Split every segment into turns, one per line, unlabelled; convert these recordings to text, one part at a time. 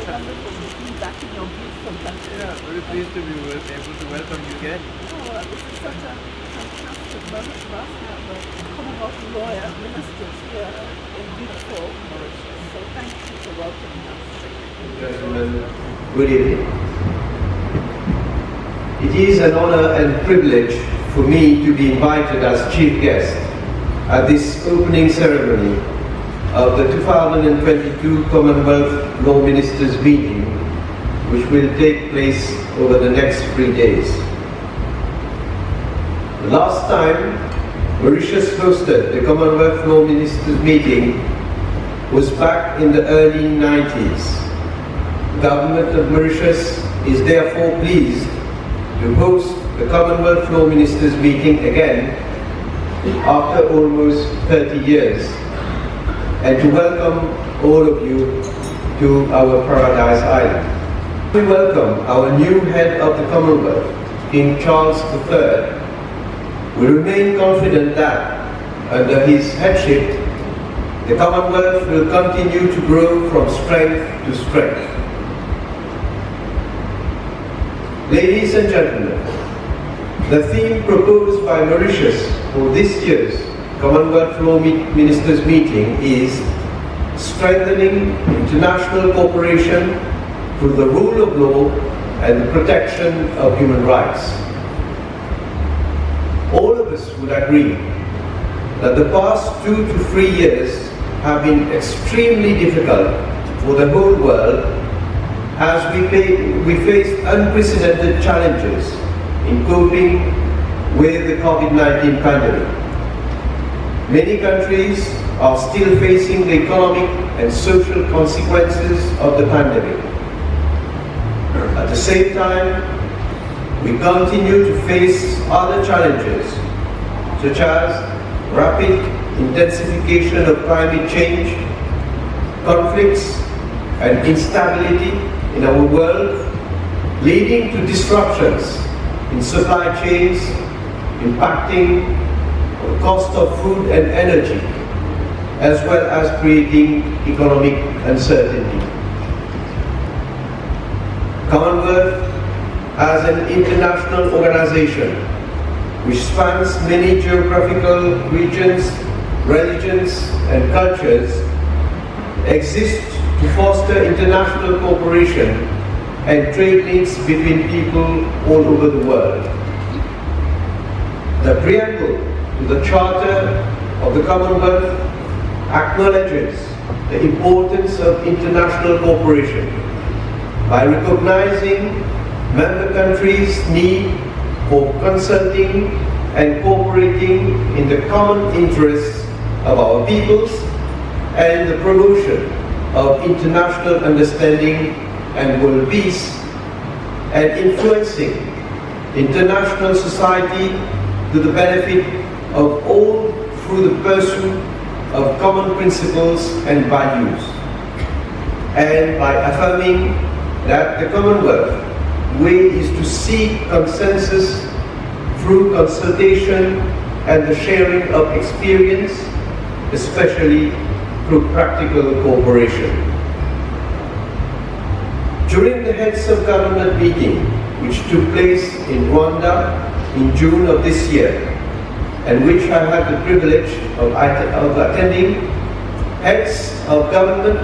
wonderful to be back in your beautiful country.
Yeah, very pleased to be able to welcome you again.
This is such a fantastic moment for us to have the Commonwealth Lawyer Ministers here in beautiful Mauritius. So thank you for welcoming us.
Gentlemen, good evening. It is an honor and privilege for me to be invited as chief guest at this opening ceremony of the 2022 Commonwealth Law Ministers Meeting, which will take place over the next 3 days. The last time Mauritius hosted the Commonwealth Law Ministers Meeting was back in the early 90s. The Government of Mauritius is therefore pleased to host the Commonwealth Law Ministers Meeting again after almost 30 years, and to welcome all of you to our Paradise Island. We welcome our new head of the Commonwealth, King Charles III. We remain confident that, under his headship, the Commonwealth will continue to grow from strength to strength. Ladies and gentlemen, the theme proposed by Mauritius for this year's Commonwealth Law Ministers Meeting is strengthening international cooperation through the rule of law and the protection of human rights. All of us would agree that the past 2 to 3 years have been extremely difficult for the whole world as we face unprecedented challenges in coping with the COVID-19 pandemic. Many countries are still facing the economic and social consequences of the pandemic. At the same time, we continue to face other challenges, such as rapid intensification of climate change, conflicts and instability in our world, leading to disruptions in supply chains, impacting the cost of food and energy, as well as creating economic uncertainty. Commonwealth, as an international organization which spans many geographical regions, religions and cultures, exists to foster international cooperation and trade links between people all over the world. The preamble to the Charter of the Commonwealth acknowledges the importance of international cooperation by recognizing member countries' need for consulting and cooperating in the common interests of our peoples and the promotion of international understanding and world peace, and influencing international society to the benefit of all through the pursuit of common principles and values, and by affirming that the Commonwealth way is to seek consensus through consultation and the sharing of experience, especially through practical cooperation. During the Heads of Government meeting, which took place in Rwanda in June of this year, and which I had the privilege of attending, Heads of Government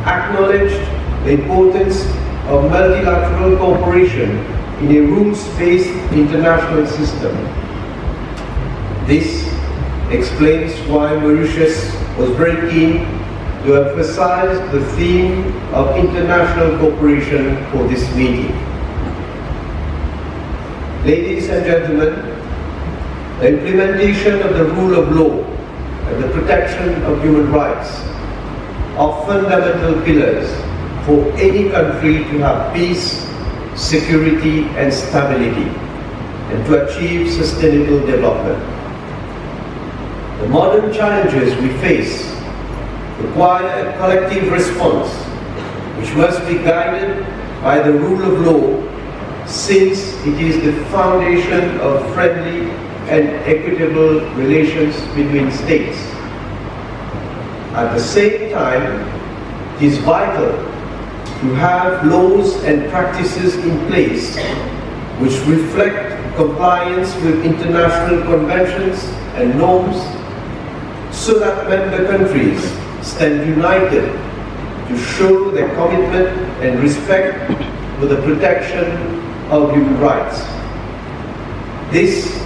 acknowledged the importance of multilateral cooperation in a rules-based international system. This explains why Mauritius was very keen to emphasize the theme of international cooperation for this meeting. Ladies and gentlemen, the implementation of the rule of law and the protection of human rights are fundamental pillars for any country to have peace, security and stability, and to achieve sustainable development. The modern challenges we face require a collective response which must be guided by the rule of law, since it is the foundation of friendly and equitable relations between states. At the same time, it is vital to have laws and practices in place which reflect compliance with international conventions and norms, so that member countries stand united to show their commitment and respect for the protection of human rights. This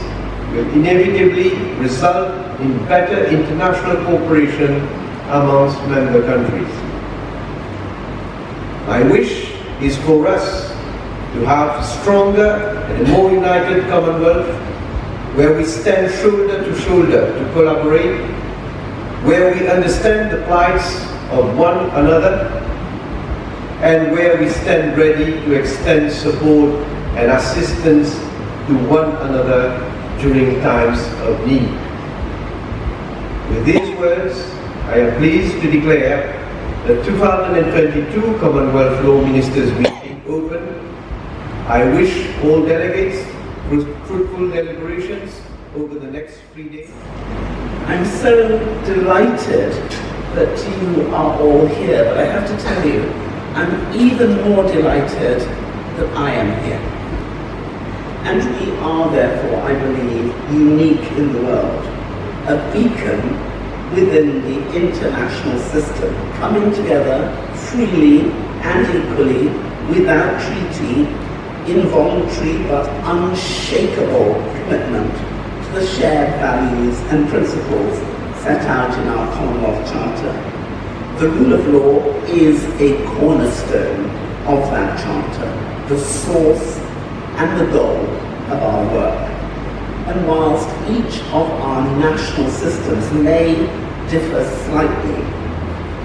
will inevitably result in better international cooperation amongst member countries. My wish is for us to have a stronger and a more united Commonwealth, where we stand shoulder to shoulder to collaborate, where we understand the plights of one another, and where we stand ready to extend support and assistance to one another during times of need. With these words, I am pleased to declare the 2022 Commonwealth Law Ministers Meeting open. I wish all delegates fruitful deliberations over the next 3 days.
I'm so delighted that you are all here, but I have to tell you, I'm even more delighted that I am here. And we are therefore, I believe, unique in the world, a beacon within the international system, coming together freely and equally, without treaty, in voluntary but unshakable commitment to the shared values and principles set out in our Commonwealth Charter. The rule of law is a cornerstone of that charter, the source and the goal of our work. And whilst each of our national systems may differ slightly,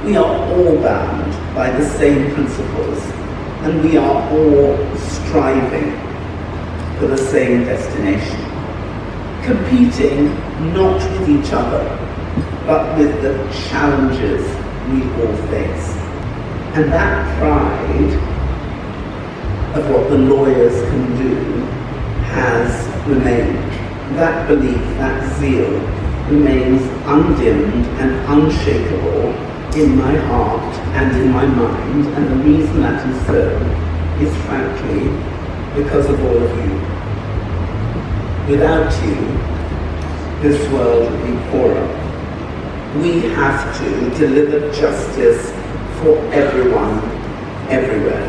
we are all bound by the same principles, and we are all striving for the same destination, competing not with each other, but with the challenges we all face. And that pride of what the lawyers can do has remained. That belief, that zeal, remains undimmed and unshakable in my heart and in my mind, and the reason that is so is frankly because of all of you. Without you, this world would be poorer. We have to deliver justice for everyone, everywhere.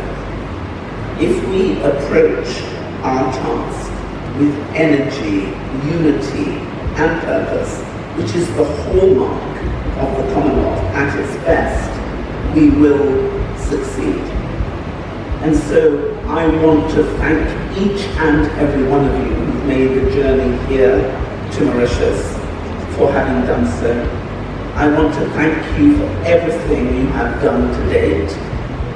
If we approach our task with energy, unity, and purpose, which is the hallmark of the Commonwealth at its best, we will succeed. And so I want to thank each and every one of you who've made the journey here to Mauritius for having done so. I want to thank you for everything you have done to date,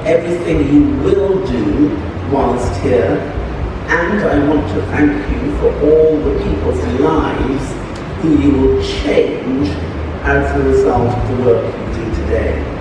everything you will do whilst here, and I want to thank you for all the people's lives who you will change as a result of the work you do today.